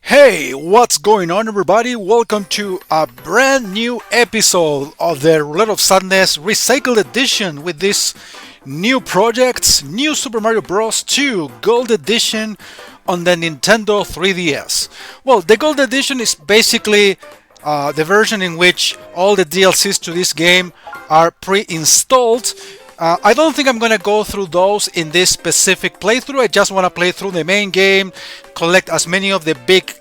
Hey, what's going on, everybody? Welcome to a brand new episode of the Roulette of Sadness Recycled Edition with this new projects, New Super Mario Bros. 2 Gold Edition on the Nintendo 3DS. Well, the Gold Edition is basically the version in which all the DLCs to this game are pre-installed. I don't think I'm gonna go through those in this specific playthrough. I just want to play through the main game, collect as many of the big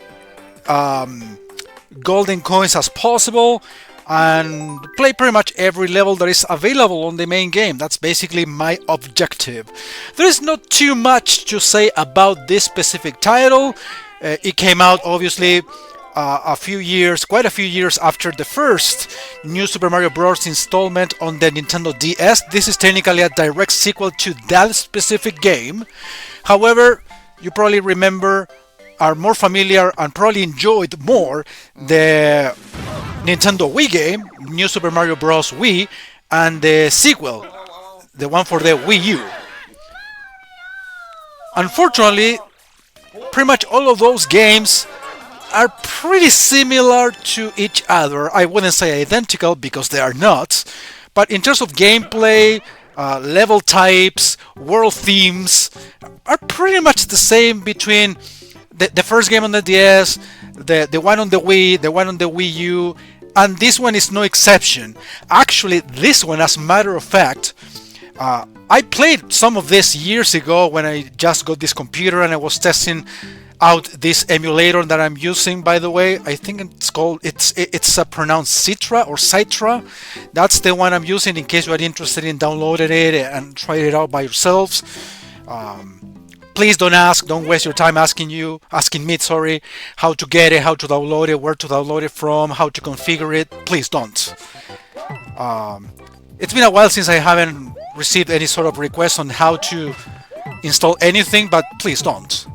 golden coins as possible, and play pretty much every level that is available on the main game. That's basically my objective. There is not too much to say about this specific title. It came out obviously quite a few years after the first New Super Mario Bros. Installment on the Nintendo DS. This is technically a direct sequel to that specific game. However, you probably remember, are more familiar, and probably enjoyed more the Nintendo Wii game, New Super Mario Bros. Wii, and the sequel, the one for the Wii U. Unfortunately, pretty much all of those games are pretty similar to each other. I wouldn't say identical because they are not, but in terms of gameplay, level types, world themes are pretty much the same between the first game on the DS, the one on the Wii, the one on the Wii U, and this one is no exception. Actually, this one, as a matter of fact, I played some of this years ago when I just got this computer and I was testing out this emulator that I'm using. By the way, I think it's pronounced Citra or Citra. That's the one I'm using in case you are interested in downloading it and try it out by yourselves. Please don't waste your time asking me, how to get it, how to download it, where to download it from, how to configure it. Please don't. It's been a while since I haven't received any sort of request on how to install anything, but please don't.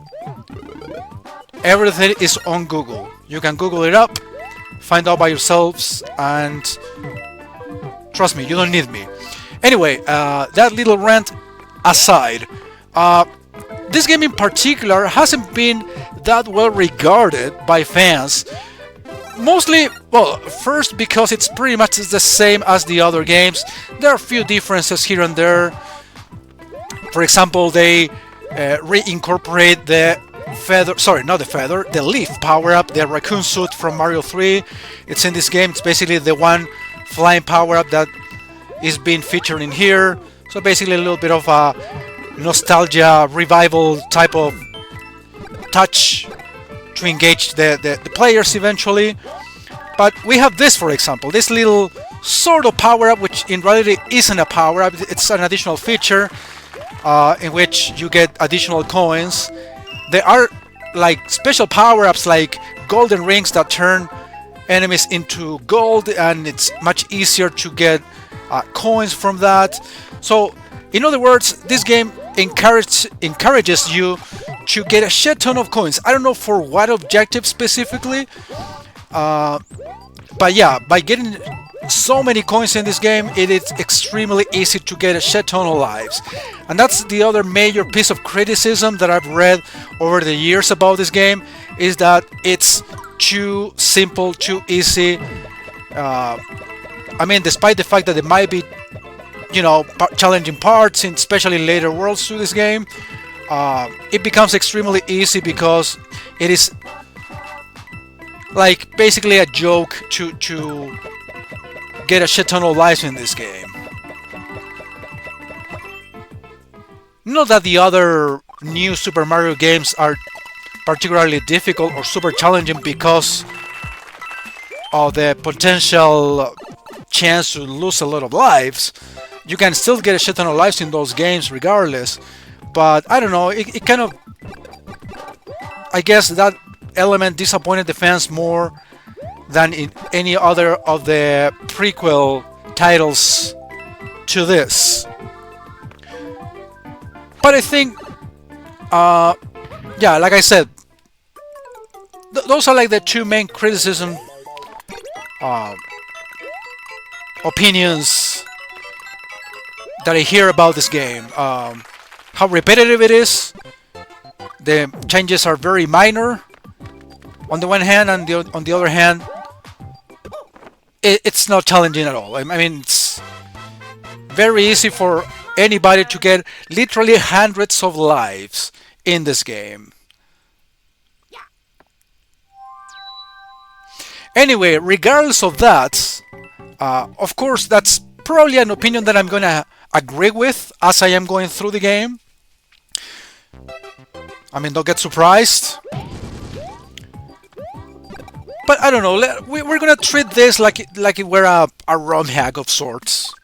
Everything is on Google. You can Google it up, find out by yourselves, and trust me, you don't need me. Anyway, that little rant aside, this game in particular hasn't been that well regarded by fans. Mostly, well, first because it's pretty much the same as the other games. There are a few differences here and there. For example, they reincorporate the leaf power-up, the raccoon suit from Mario 3. It's in this game. It's basically the one flying power-up that is being featured in here. So basically a little bit of a nostalgia revival type of touch to engage the players eventually. But we have this, for example, this little sort of power-up, which in reality isn't a power-up. It's an additional feature in which you get additional coins. There are like special power-ups like golden rings that turn enemies into gold, and it's much easier to get coins from that. So in other words, this game encourages you to get a shit ton of coins. I don't know for what objective specifically, but yeah, by getting so many coins in this game, it is extremely easy to get a shit ton of lives. And that's the other major piece of criticism that I've read over the years about this game, is that it's too simple, too easy. I mean, despite the fact that there might be, challenging parts, especially later worlds to this game, it becomes extremely easy because it is like basically a joke to get a shit ton of lives in this game. Not that the other new Super Mario games are particularly difficult or super challenging because of the potential chance to lose a lot of lives. You can still get a shit ton of lives in those games regardless, but I don't know, it kind of, I guess that element disappointed the fans more than in any other of the prequel titles to this. But I think, yeah, like I said, those are like the two main criticism opinions that I hear about this game. How repetitive it is. The changes are very minor. on the one hand, and on the other hand, it's not challenging at all. I mean, it's very easy for anybody to get literally hundreds of lives in this game. Anyway, regardless of that, of course, that's probably an opinion that I'm gonna agree with as I am going through the game. I mean, don't get surprised. But I don't know, we're gonna treat this like it were a ROM hack of sorts.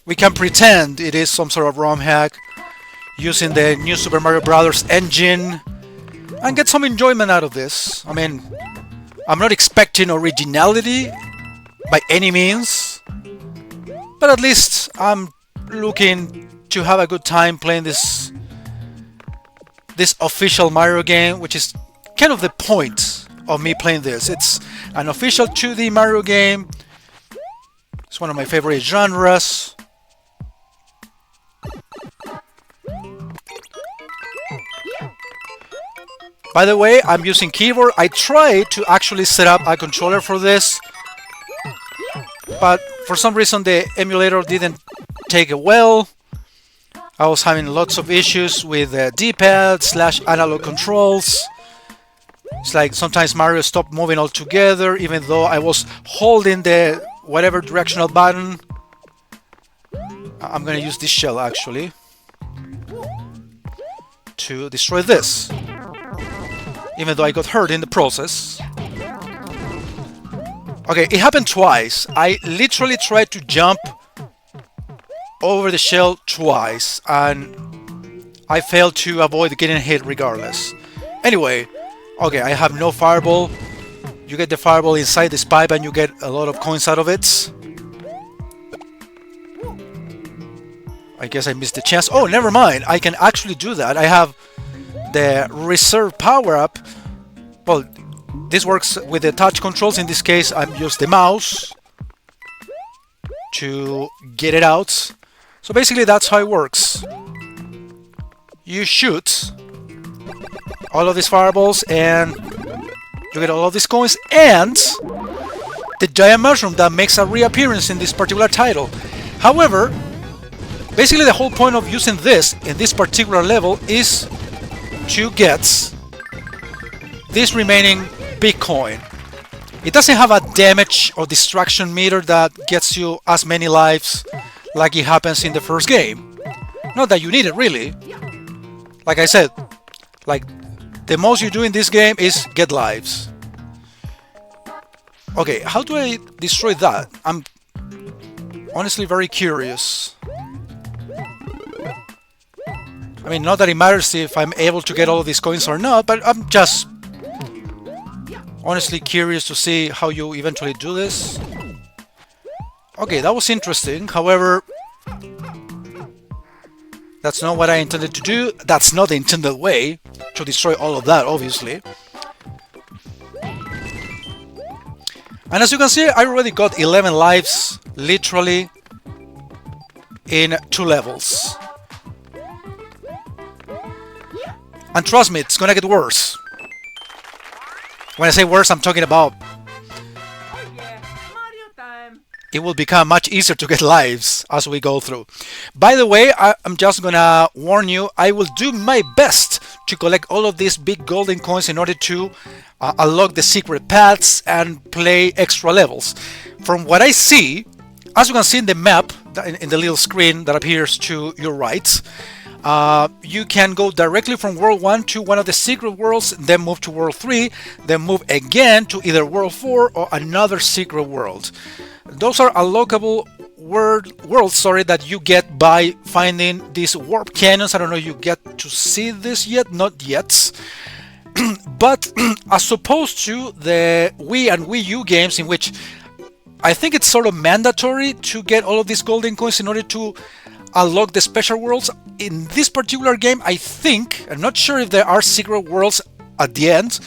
We can pretend it is some sort of ROM hack using the new Super Mario Bros. Engine and get some enjoyment out of this. I mean, I'm not expecting originality by any means, but at least I'm looking to have a good time playing this official Mario game, which is kind of the point of me playing this. It's an official 2D Mario game. It's one of my favorite genres. By the way, I'm using keyboard. I tried to actually set up a controller for this, but for some reason the emulator didn't take it well. I was having lots of issues with the D-pad / analog controls. It's like sometimes Mario stopped moving altogether, even though I was holding the whatever directional button. I'm gonna use this shell actually to destroy this, even though I got hurt in the process. Okay, it happened twice. I literally tried to jump over the shell twice, and I failed to avoid getting hit regardless. Anyway, okay, I have no fireball. You get the fireball inside this pipe and you get a lot of coins out of it. I guess I missed the chance. Oh, never mind. I can actually do that. I have the reserve power-up. Well, this works with the touch controls. In this case, I'm using the mouse to get it out. So basically, that's how it works. You shoot all of these fireballs and you get all of these coins and the giant mushroom that makes a reappearance in this particular title. However, basically the whole point of using this in this particular level is to get this remaining big coin. It doesn't have a damage or destruction meter that gets you as many lives like it happens in the first game. Not that you need it really. Like I said, like the most you do in this game is get lives. Okay, how do I destroy that? I'm honestly very curious. I mean, not that it matters if I'm able to get all of these coins or not, but I'm just honestly curious to see how you eventually do this. Okay, that was interesting. However, that's not what I intended to do. That's not the intended way to destroy all of that, obviously. And as you can see, I already got 11 lives, literally, in 2 levels. And trust me, it's gonna get worse. When I say worse, I'm talking about it will become much easier to get lives as we go through. By the way, I'm just gonna warn you, I will do my best to collect all of these big golden coins in order to unlock the secret paths and play extra levels. From what I see, as you can see in the map, in the little screen that appears to your right, you can go directly from World 1 to one of the secret worlds, then move to World 3, then move again to either World 4 or another secret world. Those are unlockable worlds that you get by finding these warp cannons. I don't know if you get to see this yet, not yet. But as opposed to the Wii and Wii U games, in which I think it's sort of mandatory to get all of these golden coins in order to unlock the special worlds, in this particular game, I'm not sure if there are secret worlds at the end,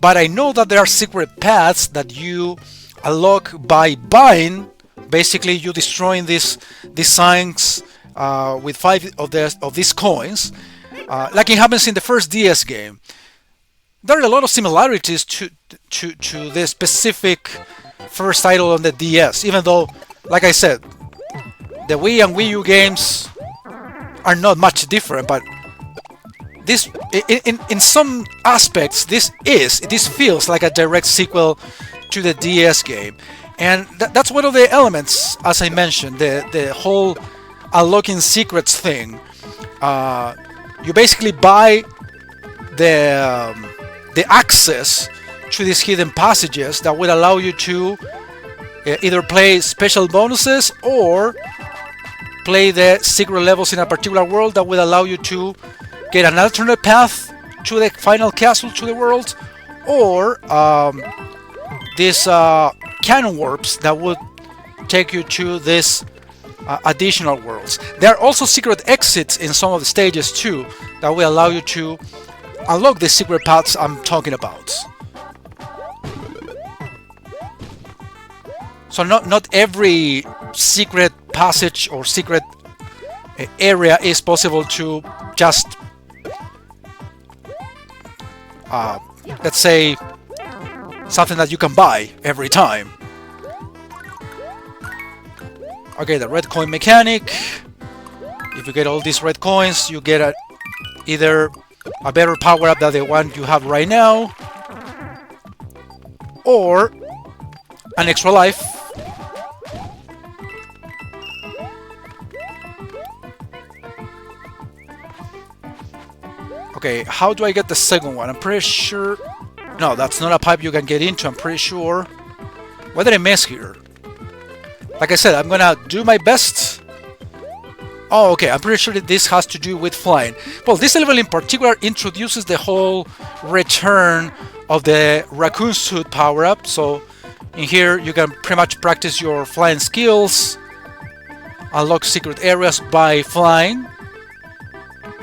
but I know that there are secret paths that you unlock by buying, basically you destroying these signs with 5 of these coins, like it happens in the first DS game. there are a lot of similarities to the specific first title on the DS, even though, like I said, the Wii and Wii U games are not much different, but this, in some aspects, this feels like a direct sequel to the DS game, and that's one of the elements, as I mentioned, the whole unlocking secrets thing. You basically buy the access to these hidden passages that will allow you to either play special bonuses or play the secret levels in a particular world that will allow you to get an alternate path to the final castle, to the world, or these cannon warps that would take you to this additional worlds. There are also secret exits in some of the stages too that will allow you to unlock the secret paths I'm talking about. So not every secret passage or secret area is possible to just let's say something that you can buy every time. Okay, the red coin mechanic. If you get all these red coins, you get either a better power-up than the one you have right now, or an extra life. Okay, how do I get the second one? I'm pretty sure... No, that's not a pipe you can get into, I'm pretty sure. What did I miss here? Like I said, I'm gonna do my best. Oh, okay, I'm pretty sure that this has to do with flying. Well, this level in particular introduces the whole return of the raccoon suit power-up. So in here you can pretty much practice your flying skills, unlock secret areas by flying,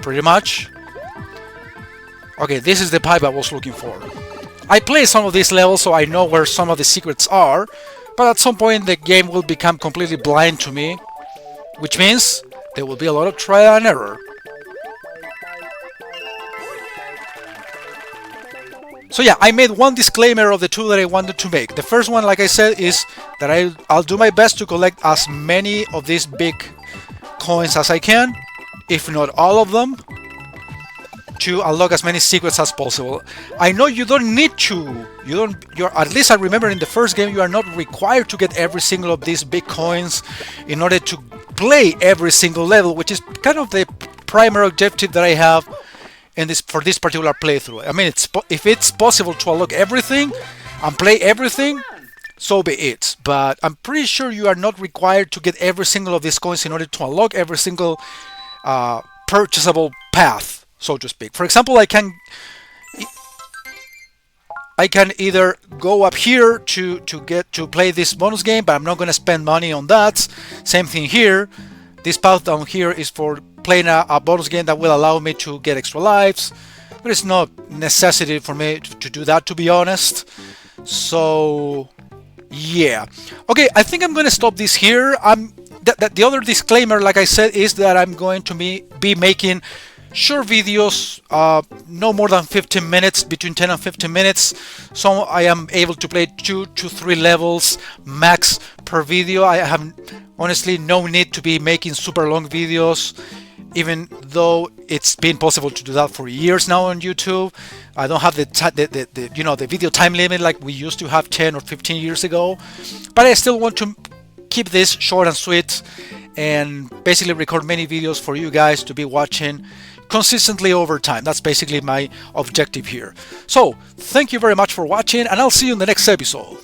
pretty much. Okay, this is the pipe I was looking for. I played some of these levels, so I know where some of the secrets are, but at some point the game will become completely blind to me, which means there will be a lot of trial and error. So yeah, I made one disclaimer of the two that I wanted to make. The first one, like I said, is that I'll do my best to collect as many of these big coins as I can, if not all of them, to unlock as many secrets as possible. I know you don't need to. You're at least I remember in the first game you are not required to get every single of these big coins in order to play every single level, which is kind of the primary objective that I have in this for this particular playthrough. I mean, if it's possible to unlock everything and play everything, so be it. But I'm pretty sure you are not required to get every single of these coins in order to unlock every single purchasable path, so to speak. For example, I can either go up here to play this bonus game, but I'm not going to spend money on that. Same thing here. This path down here is for playing a bonus game that will allow me to get extra lives. But it's not necessity for me to do that, to be honest. So yeah. Okay, I think I'm going to stop this here. The other disclaimer, like I said, is that I'm going to be making short videos, no more than 15 minutes, between 10 and 15 minutes, so I am able to play 2 to 3 levels max per video. I have honestly no need to be making super long videos, even though it's been possible to do that for years now on YouTube. I don't have the video time limit like we used to have 10 or 15 years ago, but I still want to keep this short and sweet and basically record many videos for you guys to be watching consistently over time. That's basically my objective here. So thank you very much for watching, and I'll see you in the next episode.